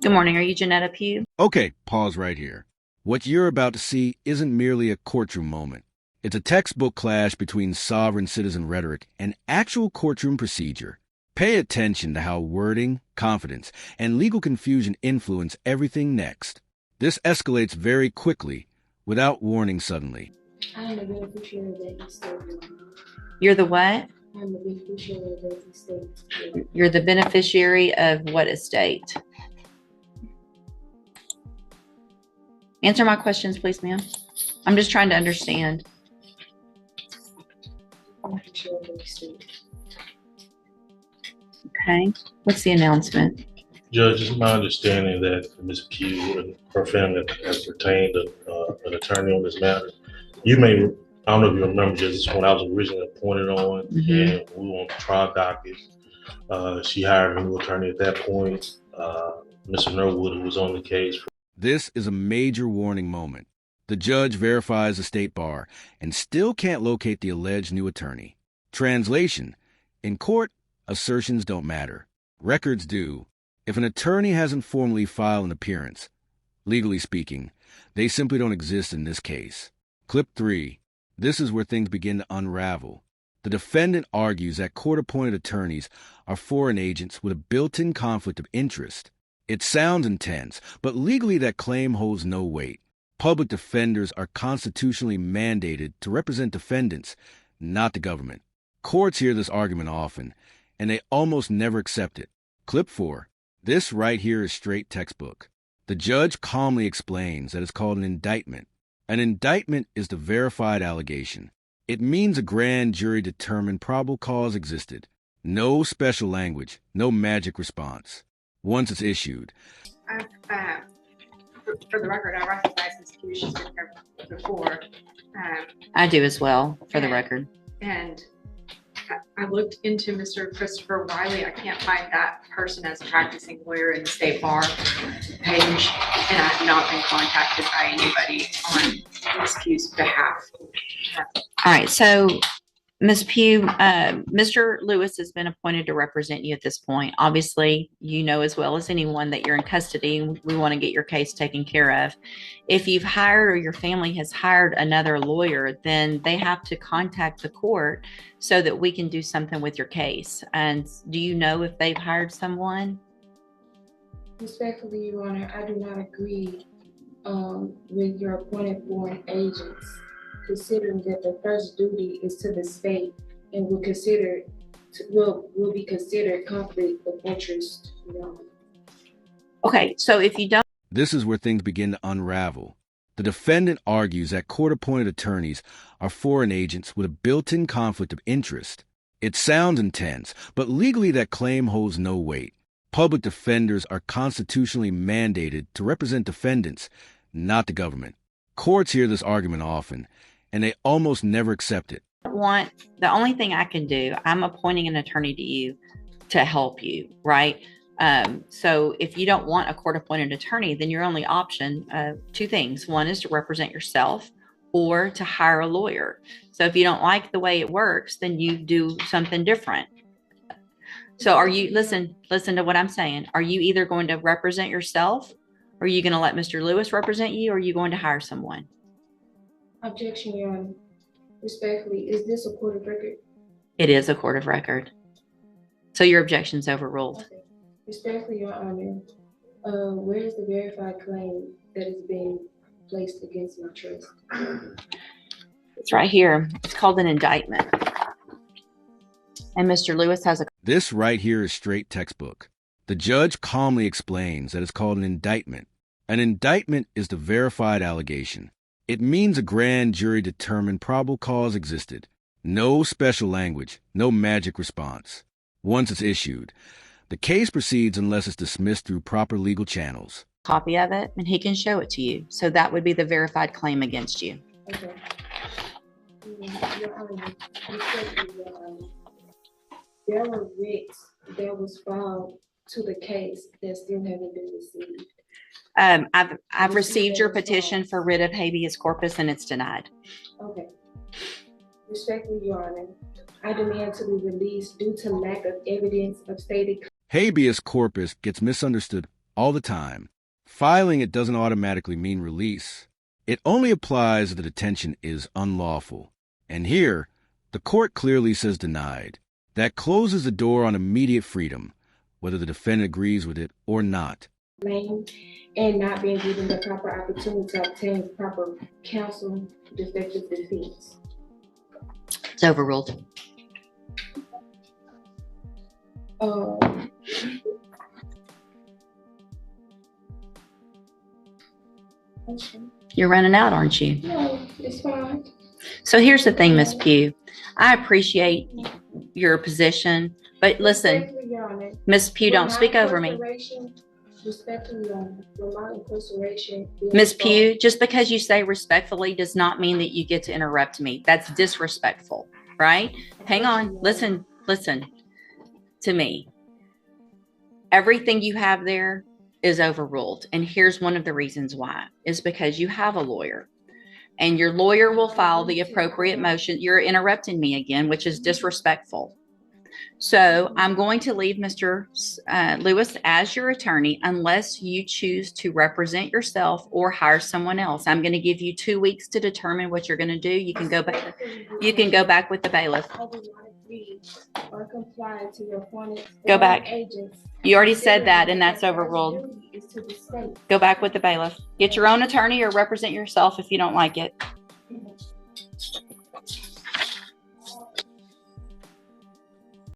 Good morning. Are you Janetta Pugh? Okay, pause right here. What you're about to see isn't merely a courtroom moment. It's a textbook clash between sovereign citizen rhetoric and actual courtroom procedure. Pay attention to how wording, confidence, and legal confusion influence everything next. This escalates very quickly, without warning suddenly. I am the beneficiary of that estate. You're the what? I am the beneficiary of that estate. You're the beneficiary of what estate? Answer my questions, please, ma'am. I'm just trying to understand. Beneficiary of that estate. Okay. What's the announcement? Judge, it's my understanding that Ms. Pugh and her family has retained an attorney on this matter. You may, I don't know if you remember, Judge, this is when I was originally appointed on, and we were on the trial docket. She hired a new attorney at that point, Mr. Norwood, who was on the case. This is a major warning moment. The judge verifies the state bar and still can't locate the alleged new attorney. Translation: in court, assertions don't matter. Records do. If an attorney hasn't formally filed an appearance, legally speaking, they simply don't exist in this case. Clip 3. This is where things begin to unravel. The defendant argues that court-appointed attorneys are foreign agents with a built-in conflict of interest. It sounds intense, but legally that claim holds no weight. Public defenders are constitutionally mandated to represent defendants, not the government. Courts hear this argument often, and they almost never accept it. Clip 4. This right here is straight textbook. The judge calmly explains that it's called an indictment. An indictment is the verified allegation. It means a grand jury determined probable cause existed. No special language, no magic response. Once it's issued. For the record, I recognize Ms. Pugh. She's been here before. I do as well, for the record. And I looked into Mr. Christopher Wiley. I can't find that person as a practicing lawyer in the state bar page, and I have not been contacted by anybody on Ms. Pugh's behalf. All right. So, Ms. Pugh, Mr. Lewis has been appointed to represent you at this point. Obviously, you know as well as anyone that you're in custody and we want to get your case taken care of. If you've hired or your family has hired another lawyer, then they have to contact the court so that we can do something with your case. And do you know if they've hired someone? Respectfully, Your Honor, I do not agree with your appointed foreign agents, considering that the first duty is to the state and will be considered conflict of interest. Okay, so if you don't. This is where things begin to unravel. The defendant argues that court-appointed attorneys are foreign agents with a built-in conflict of interest. It sounds intense, but legally that claim holds no weight. Public defenders are constitutionally mandated to represent defendants, not the government. Courts hear this argument often, and they almost never accept it. The only thing I can do, I'm appointing an attorney to you to help you, right? So if you don't want a court-appointed attorney, then your only option, two things. One is to represent yourself or to hire a lawyer. So if you don't like the way it works, then you do something different. So listen to what I'm saying. Are you either going to represent yourself, or are you going to let Mr. Lewis represent you, or are you going to hire someone? Objection, Your Honor. Respectfully, is this a court of record? It is a court of record. So your objection's overruled. Okay. Respectfully, Your Honor, where is the verified claim that is being placed against my trust? It's right here. It's called an indictment. And Mr. Lewis has a... This right here is straight textbook. The judge calmly explains that it's called an indictment. An indictment is the verified allegation. It means a grand jury determined probable cause existed. No special language, no magic response. Once it's issued, the case proceeds unless it's dismissed through proper legal channels. Copy of it, and he can show it to you. So that would be the verified claim against you. Okay. Your Honor, respectfully, Your Honor, there were writs that was filed to the case that still haven't been received. I've received your petition for writ of habeas corpus, and it's denied. Okay. Respectfully, Your Honor, I demand to be released due to lack of evidence of stated... Habeas corpus gets misunderstood all the time. Filing it doesn't automatically mean release. It only applies if the detention is unlawful. And here, the court clearly says denied. That closes the door on immediate freedom, whether the defendant agrees with it or not. And not being given the proper opportunity to obtain proper counsel, defective defense. It's overruled. You're running out, aren't you? No, it's fine. So here's the thing, Ms. Pugh. I appreciate your position, but listen, Ms. Pugh, don't speak over me. Ms. Pugh, just because you say respectfully does not mean that you get to interrupt me. That's disrespectful, right? Hang on. Listen to me. Everything you have there is overruled. And here's one of the reasons why. Is because you have a lawyer. And your lawyer will file the appropriate motion. You're interrupting me again, which is disrespectful. So I'm going to leave Mr. Lewis as your attorney unless you choose to represent yourself or hire someone else. I'm going to give you 2 weeks to determine what you're going to do. You can go back. You can go back with the bailiff. Or comply to your appointed Go back. agents. You already said that, and that's overruled. Go back with the bailiff. Get your own attorney or represent yourself if you don't like it.